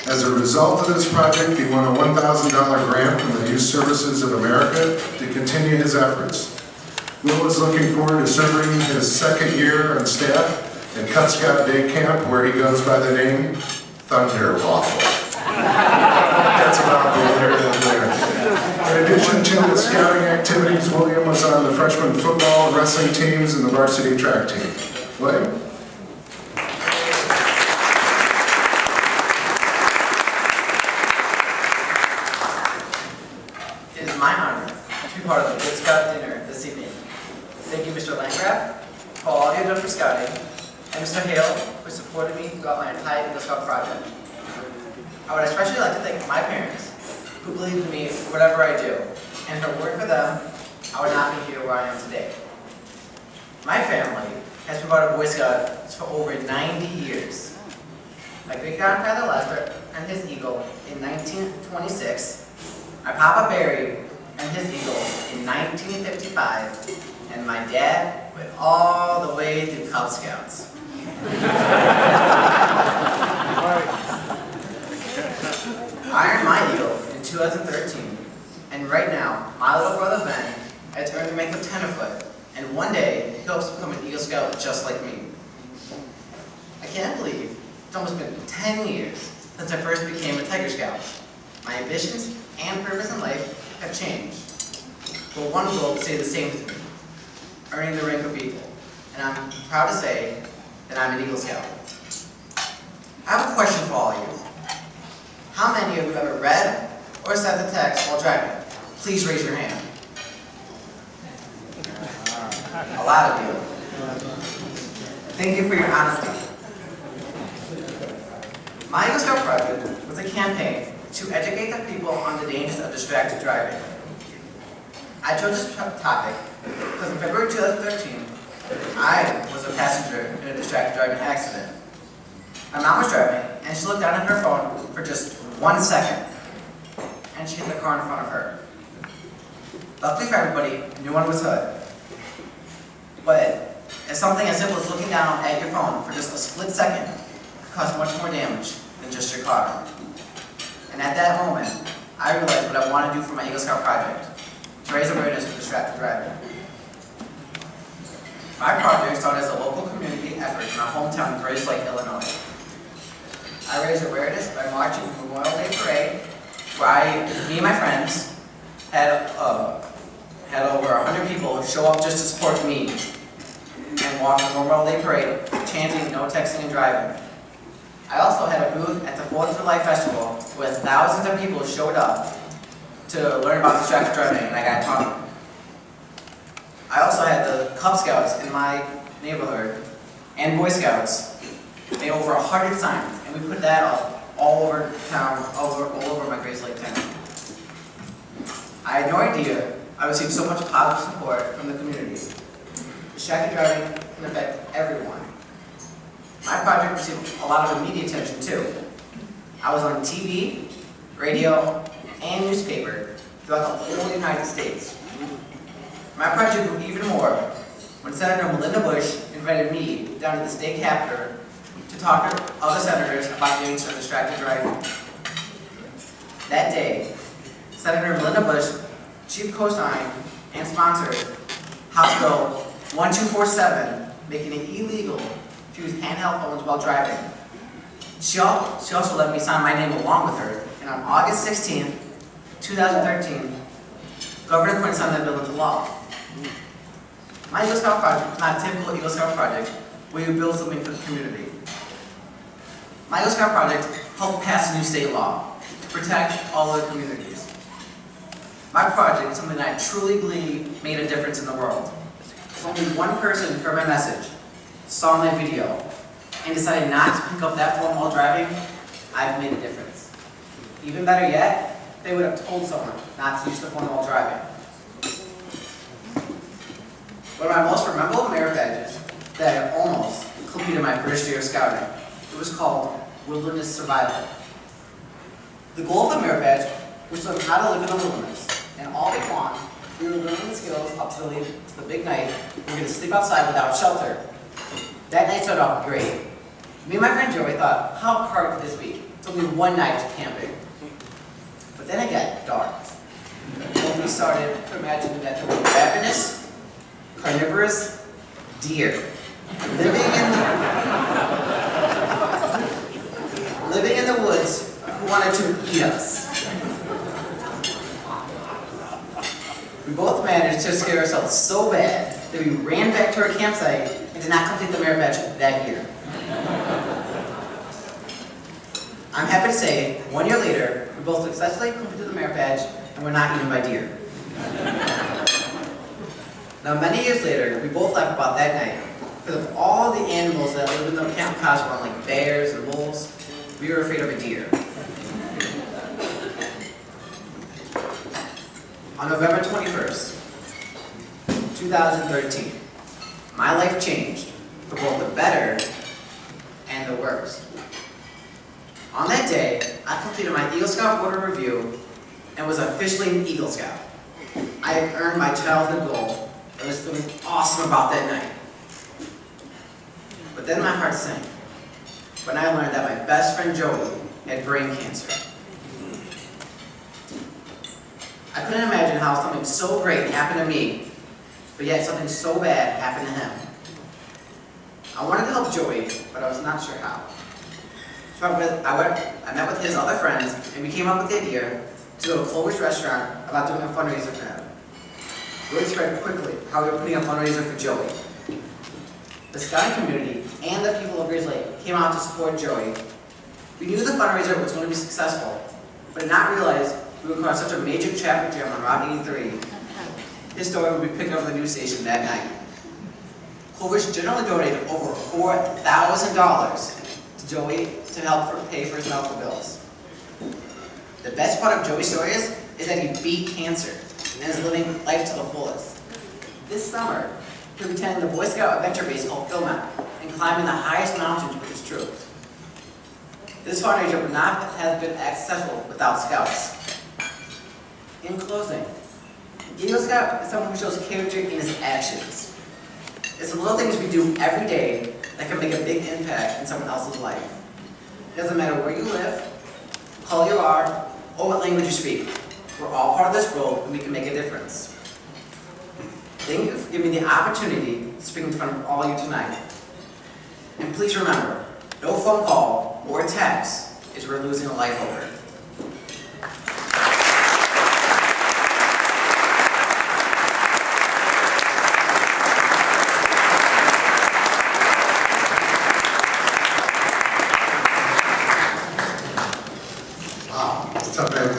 As a result of this project, he won a $1,000 grant from the Youth Services of America to continue his efforts. Will is looking forward to serving his second year on staff at Cub Scout Day Camp, where he goes by the name Thunder Waffle. That's about there. In addition to the scouting activities, William was on the freshman football, wrestling teams, and the varsity track team. William? It is my honor to be part of the Boy Scout dinner this evening. Thank you, Mr. Landgraf, for all you have done for scouting, and Mr. Hale, who supported me throughout my entire Eagle Scout project. I would especially like to thank my parents, who believed in me for whatever I do, and if it weren't for them, I would not be here where I am today. My family has been part of Boy Scouts for over 90 years. My great-grandfather Lester and his eagle in 1926, my Papa Barry and his eagle in 1955, and my dad went all the way through Cub Scouts. I earned my eagle in 2013, and right now, my little brother Ben has earned the rank of tenderfoot, and one day, he hopes to become an Eagle Scout just like me. I can't believe it's almost been 10 years since I first became a Tiger Scout. My ambitions and purpose in life have changed, but one goal stayed the same with me, earning the rank of Eagle, and I'm proud to say that I'm an Eagle Scout. I have a question for all of you. How many of you have ever read or sent a text while driving? Please raise your hand. A lot of you. Thank you for your honesty. My Eagle Scout project was a campaign to educate the people on the dangers of distracted driving. I chose this topic because in February 2013, I was a passenger in a distracted driving accident. My mom was driving, and she looked down at her phone for just 1 second, and she hit the car in front of her. Luckily for everybody, no one was hurt. But it's something as simple as looking down at your phone for just a split second could cause much more damage than just your car. And at that moment, I realized what I want to do for my Eagle Scout project, to raise awareness of distracted driving. My project started as a local community effort in our hometown of Grace Lake, Illinois. I raised awareness by marching the Memorial Day Parade, where me and my friends had over 100 people show up just to support me and walk the Memorial Day Parade, chanting no texting and driving. I also had a booth at the 4th of July Festival where thousands of people showed up to learn about distracted driving, and I got taught. I also had the Cub Scouts in my neighborhood and Boy Scouts made over 100 signs, and we put that up all over town, all over my Grace Lake town. I had no idea I received so much positive support from the community. Distracted driving can affect everyone. My project received a lot of media attention too. I was on TV, radio, and newspaper throughout the whole United States. My project grew even more when Senator Melinda Bush invited me down to the state capitol to talk to other senators about dangers of distracted driving. That day, Senator Melinda Bush, chief co-signed and sponsored House Bill 1247, making it illegal to use handheld phones while driving. She also let me sign my name along with her, and on August 16, 2013, Governor Quinn signed that bill into law. My Eagle Scout project is not a typical Eagle Scout project where you build something for the community. My Eagle Scout project helped pass a new state law to protect all of the communities. My project is something that I truly believe made a difference in the world. If only one person heard my message, saw my video, and decided not to pick up that phone while driving, I've made a difference. Even better yet, they would have told someone not to use the phone while driving. One of my most memorable merit badges that I almost completed my first year of scouting. It was called Wilderness Survival. The goal of the merit badge was to learn how to live in the wilderness, and all week long, we were learning the skills up to the big night. We were going to sleep outside without shelter. That night started off great. Me and my friend Joey thought, how hard could this be? It's only one night of camping. But then it got dark. And we started to imagine that there were ravenous, carnivorous deer living in the woods who wanted to eat us. We both managed to scare ourselves so bad that we ran back to our campsite and did not complete the merit badge that year. I'm happy to say, 1 year later, we both successfully completed the merit badge and were not eaten by deer. Now, many years later, we both laughed about that night because of all the animals that lived in the Camp Cosmo, like bears and wolves. We were afraid of a deer. On November 21st, 2013, my life changed for both the better and the worse. On that day, I completed my Eagle Scout Order Review and was officially an Eagle Scout. I had earned my childhood goal and was feeling awesome about that night. But then my heart sank when I learned that my best friend Joey had brain cancer. I couldn't imagine how something so great happened to me, but yet something so bad happened to him. I wanted to help Joey, but I was not sure how. So I met with his other friends, and we came up with the idea to go to Clover's restaurant about doing a fundraiser for him. Word spread quickly how we were putting a fundraiser for Joey. The scouting community and the people of Grizz Lake came out to support Joey. We knew the fundraiser was going to be successful, but did not realize we would cause such a major traffic jam on Route 83. His story would be picked up on the news station that night. Clover's generally donated over $4,000 to Joey to help pay for his medical bills. The best part of Joey's story is that he beat cancer and is living life to the fullest. This summer, he'll be attending the Boy Scout adventure base called Bauman and climbing the highest mountains with his troops. This fundraiser would not have been accessible without Scouts. In closing, Eagle Scout is someone who shows character in his actions. It's the little things we do every day that can make a big impact in someone else's life. It doesn't matter where you live, what color you are, or what language you speak. We're all part of this world and we can make a difference. Thank you for giving me the opportunity to speak in front of all of you tonight. And please remember, no phone call or text is worth losing a life over. Wow, it's tough.